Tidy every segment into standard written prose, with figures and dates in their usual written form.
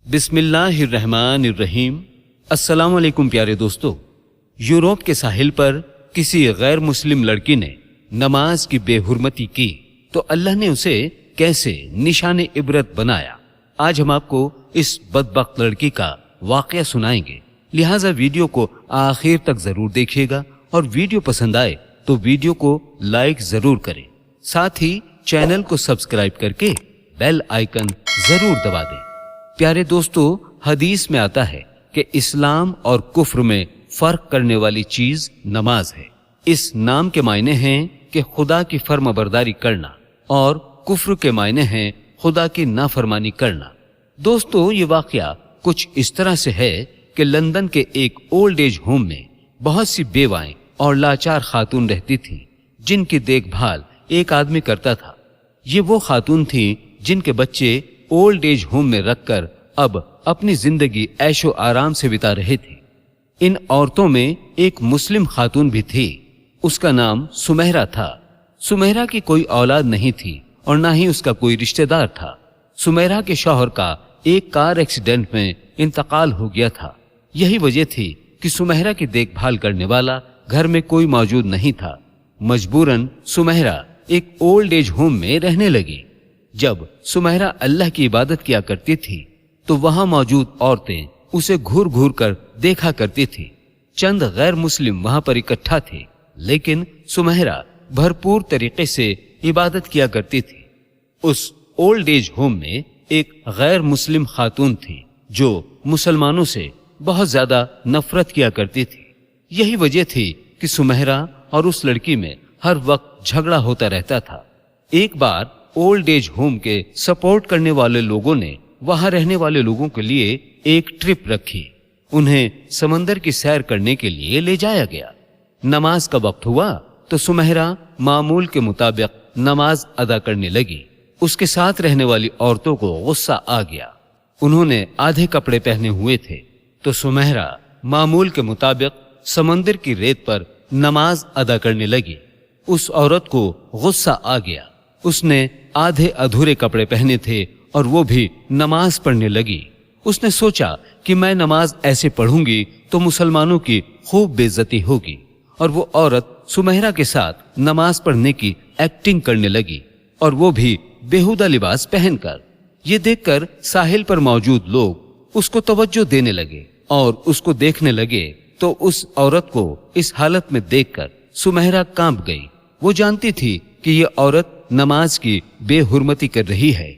बिस्मिल्लाहिर्रहमानिर्रहीम। अस्सलाम वालेकुम प्यारे दोस्तों। यूरोप के साहिल पर किसी गैर मुस्लिम लड़की ने नमाज की बेहुरमती की तो अल्लाह ने उसे कैसे निशाने इबरत बनाया, आज हम आपको इस बदबख्त लड़की का वाकया सुनाएंगे। लिहाजा वीडियो को आखिर तक जरूर देखिएगा और वीडियो पसंद आए तो वीडियो को लाइक जरूर करें, साथ ही चैनल को सब्सक्राइब करके बेल आइकन जरूर दबा दें। प्यारे दोस्तों, हदीस में आता है कि इस्लाम और कुफ्र में फर्क करने वाली चीज नमाज है। इस नाम के मायने हैं कि खुदा की फर्माबरदारी करना और कुफ्र के मायने हैं खुदा की नाफरमानी करना। दोस्तों, ये वाकया कुछ इस तरह से है कि लंदन के एक ओल्ड एज होम में बहुत सी बेवाएं और लाचार खातून रहती थीं, जिनकी देखभाल एक आदमी करता था। ये वो खातून थीं जिनके बच्चे ओल्ड एज होम में रखकर अब अपनी जिंदगी ऐशो आराम से बिता रहे थे। इन औरतों में एक मुस्लिम खातून भी थी। उसका नाम सुमेहरा था। सुमेहरा की कोई औलाद नहीं थी और ना ही उसका कोई रिश्तेदार था। सुमेहरा के शौहर का एक कार एक्सीडेंट में इंतकाल हो गया था। यही वजह थी कि सुमेहरा की देखभाल करने वाला घर में कोई मौजूद नहीं था। मजबूरन सुमेहरा एक ओल्ड एज होम में रहने लगी। जब सुमेहरा अल्लाह की इबादत किया करती थी तो वहां मौजूद औरतें उसे घूर घूर कर देखा करती थी। चंद गैर मुस्लिम वहां पर इकट्ठा थे, लेकिन सुमेहरा भरपूर तरीके से इबादत किया करती थी। उस ओल्ड एज होम में एक गैर मुस्लिम खातून थी जो मुसलमानों से बहुत ज्यादा नफरत किया करती थी। यही वजह थी कि सुमेहरा और उस लड़की में हर वक्त झगड़ा होता रहता था। एक बार ओल्ड एज होम के सपोर्ट करने वाले लोगों ने वहां रहने वाले लोगों के लिए एक ट्रिप रखी। उन्हें समंदर की सैर करने के लिए ले जाया गया। नमाज का वक्त हुआ तो सुमेहरा मामूल के मुताबिक नमाज अदा करने लगी। उसके साथ रहने वाली औरतों को गुस्सा आ गया। उन्होंने आधे कपड़े पहने हुए थे तो सुमेहरा मामूल के मुताबिक समंदर की रेत पर नमाज अदा करने लगी। उस औरत को गुस्सा आ गया। उसने आधे अधूरे कपड़े पहने थे और वो भी नमाज पढ़ने लगी। उसने सोचा कि मैं नमाज ऐसे पढ़ूंगी तो मुसलमानों की खूब बेइज्जती होगी, और वो औरत सुमेहरा के साथ नमाज पढ़ने की एक्टिंग करने लगी, और वो भी बेहुदा लिबास पहनकर। ये देखकर साहिल पर मौजूद लोग उसको तवज्जो देने लगे और उसको देखने लगे तो उस औरत को इस हालत में देखकर सुमेहरा कांप गई। वो जानती थी कि ये औरत नमाज की बेहुरमती कर रही है।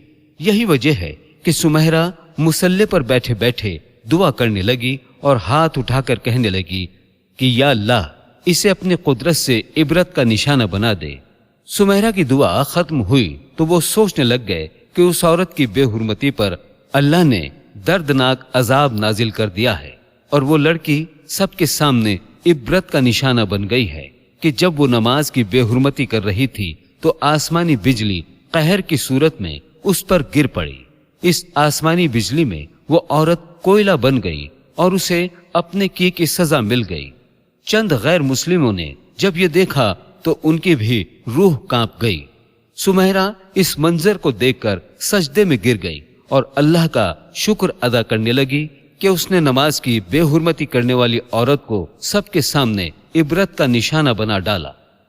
यही वजह है कि सुमेहरा मुसल्ले पर बैठे बैठे दुआ करने लगी और हाथ उठाकर कहने लगी कि या अल्लाह, इसे अपनी कुदरत से इबरत का निशाना बना दे। सुमेहरा की दुआ खत्म हुई तो वो सोचने लग गए कि उस औरत की बेहुरमती पर अल्लाह ने दर्दनाक अजाब नाजिल कर दिया है, और वो लड़की सबके सामने इबरत का निशाना बन गई है कि जब वो नमाज की बेहुरमती कर रही थी तो आसमानी बिजली कहर की सूरत में उस पर गिर पड़ी। इस आसमानी बिजली में वो औरत कोयला बन गई और उसे अपने किए की सजा मिल गई। चंद गैर मुस्लिमों ने जब ये देखा तो उनकी भी रूह कांप गई। सुमेहरा इस मंजर को देखकर सजदे में गिर गई और अल्लाह का शुक्र अदा करने लगी कि उसने नमाज की बेहुरमती करने वाली औरत को सबके सामने इबरत का निशाना बना डाला।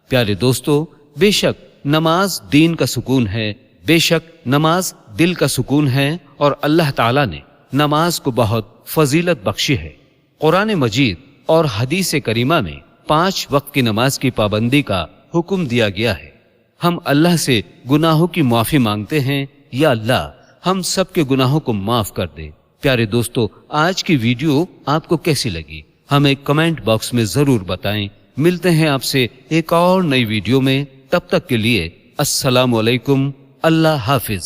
प्यारे दोस्तों, बेशक नमाज दीन का सुकून है, बेशक नमाज दिल का सुकून है, और अल्लाह ताला ने नमाज को बहुत फजीलत बख्शी है। कुरान मजीद और हदीस करीमा में 5 वक्त की नमाज की पाबंदी का हुक्म दिया गया है। हम अल्लाह से गुनाहों की माफी मांगते हैं, या अल्लाह हम सबके गुनाहों को माफ कर दे। प्यारे दोस्तों, आज की वीडियो आपको कैसी लगी हमें कमेंट बॉक्स में जरूर बताएं। मिलते हैं आपसे एक और नई वीडियो में। तब तक के लिए अस्सलामु अलैकुम। अल्लाह हाफिज।